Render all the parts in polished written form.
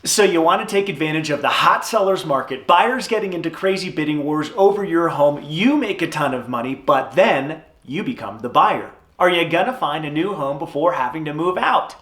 So you want to take advantage of the hot sellers market, buyers getting into crazy bidding wars over your home, you make a ton of money, but then you become the buyer. Are you gonna find a new home before having to move out?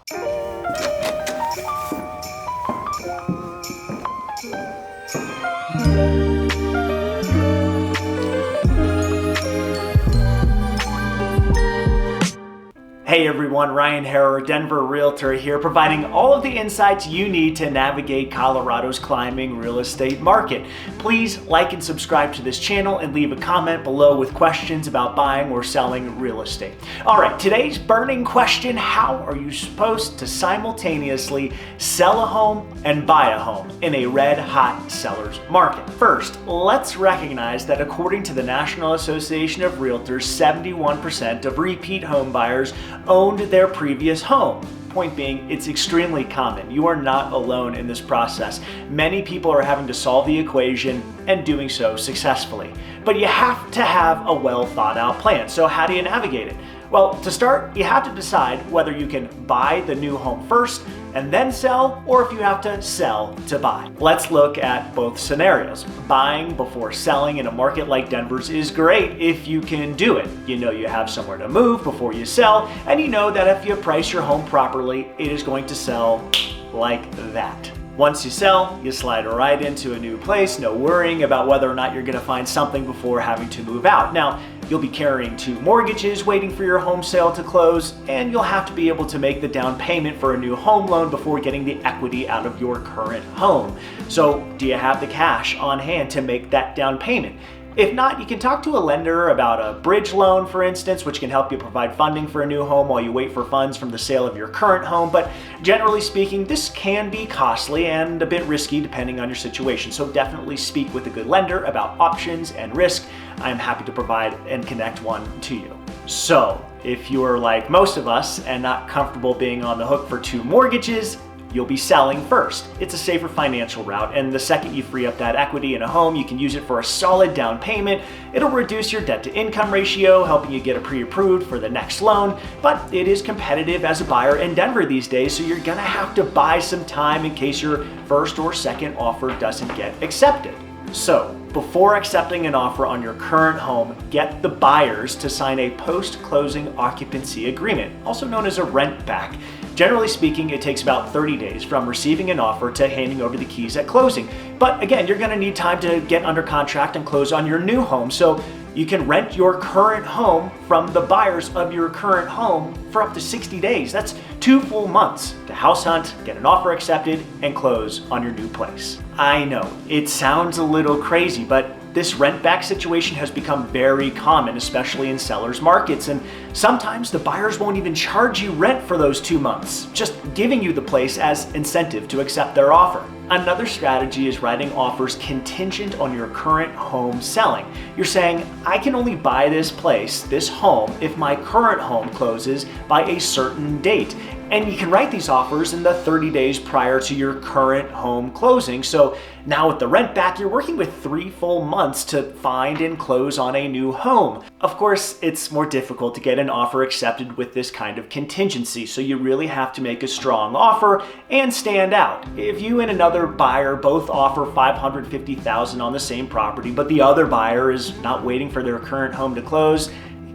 Hey everyone, Ryan Haarer, Denver Realtor here, providing all of the insights you need to navigate Colorado's climbing real estate market. Please like and subscribe to this channel and leave a comment below with questions about buying or selling real estate. All right, today's burning question: how are you supposed to simultaneously sell a home and buy a home in a red hot seller's market? First, let's recognize that according to the National Association of Realtors, 71% of repeat home buyers owned their previous home. Point being, it's extremely common. You are not alone in this process. Many people are having to solve the equation and doing so successfully. But you have to have a well thought out plan. So how do you navigate it? Well, to start, you have to decide whether you can buy the new home first and then sell, or if you have to sell to buy. Let's look at both scenarios. Buying before selling in a market like Denver's is great if you can do it. You know you have somewhere to move before you sell, and you know that if you price your home properly, it is going to sell like that. Once you sell, you slide right into a new place, no worrying about whether or not you're gonna find something before having to move out. Now, you'll be carrying 2 mortgages waiting for your home sale to close, and you'll have to be able to make the down payment for a new home loan before getting the equity out of your current home. So, do you have the cash on hand to make that down payment? If not, you can talk to a lender about a bridge loan, for instance, which can help you provide funding for a new home while you wait for funds from the sale of your current home. But generally speaking, this can be costly and a bit risky depending on your situation. So definitely speak with a good lender about options and risk. I'm happy to provide and connect one to you. So if you're like most of us and not comfortable being on the hook for 2 mortgages, you'll be selling first. It's a safer financial route, and the second you free up that equity in a home, you can use it for a solid down payment. It'll reduce your debt to income ratio, helping you get a pre-approved for the next loan, but it is competitive as a buyer in Denver these days, so you're gonna have to buy some time in case your first or second offer doesn't get accepted. So, before accepting an offer on your current home, get the buyers to sign a post-closing occupancy agreement, also known as a rent back. Generally speaking, it takes about 30 days from receiving an offer to handing over the keys at closing. But again, you're gonna need time to get under contract and close on your new home, so you can rent your current home from the buyers of your current home for up to 60 days. That's 2 full months to house hunt, get an offer accepted, and close on your new place. I know, it sounds a little crazy, but this rent back situation has become very common, especially in sellers markets, and sometimes the buyers won't even charge you rent for those 2 months, just giving you the place as incentive to accept their offer. Another strategy is writing offers contingent on your current home selling. You're saying, I can only buy this place, this home, if my current home closes by a certain date. And you can write these offers in the 30 days prior to your current home closing. So now with the rent back, you're working with 3 full months to find and close on a new home. Of course, it's more difficult to get an offer accepted with this kind of contingency, so you really have to make a strong offer and stand out. If you and another buyer both offer $550,000 on the same property, but the other buyer is not waiting for their current home to close,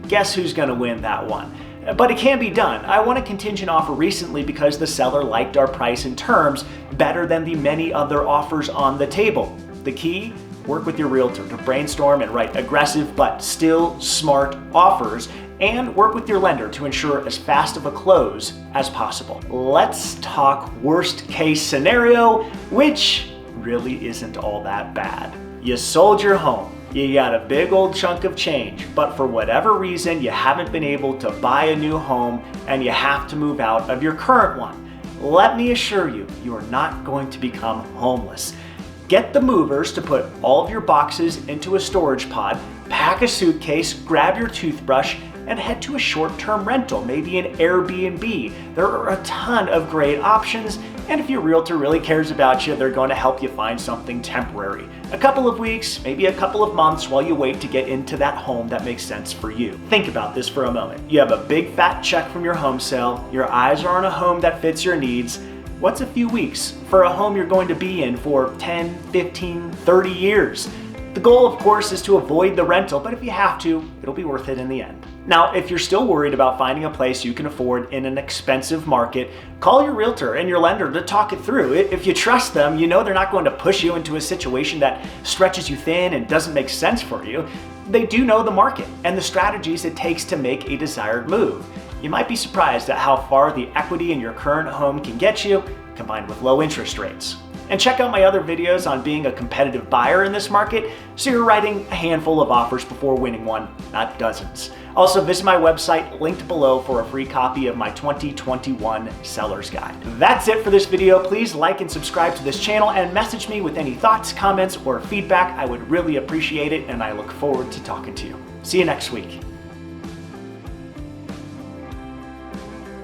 guess who's gonna win that one? But it can be done. I won a contingent offer recently because the seller liked our price and terms better than the many other offers on the table. The key? Work with your realtor to brainstorm and write aggressive but still smart offers, and work with your lender to ensure as fast of a close as possible. Let's talk worst case scenario, which really isn't all that bad. You sold your home. You got a big old chunk of change, but for whatever reason, you haven't been able to buy a new home and you have to move out of your current one. Let me assure you, you are not going to become homeless. Get the movers to put all of your boxes into a storage pod, pack a suitcase, grab your toothbrush, and head to a short-term rental, maybe an Airbnb. There are a ton of great options, and if your realtor really cares about you, they're going to help you find something temporary. A couple of weeks, maybe a couple of months while you wait to get into that home that makes sense for you. Think about this for a moment. You have a big fat check from your home sale, your eyes are on a home that fits your needs. What's a few weeks for a home you're going to be in for 10, 15, 30 years? The goal, of course, is to avoid the rental, but if you have to, it'll be worth it in the end. Now, if you're still worried about finding a place you can afford in an expensive market, call your realtor and your lender to talk it through. If you trust them, you know they're not going to push you into a situation that stretches you thin and doesn't make sense for you. They do know the market and the strategies it takes to make a desired move. You might be surprised at how far the equity in your current home can get you, combined with low interest rates. And check out my other videos on being a competitive buyer in this market so you're writing a handful of offers before winning one, not dozens. Also, visit my website linked below for a free copy of my 2021 Seller's Guide. That's it for this video. Please like and subscribe to this channel and message me with any thoughts, comments, or feedback. I would really appreciate it, and I look forward to talking to you. See you next week.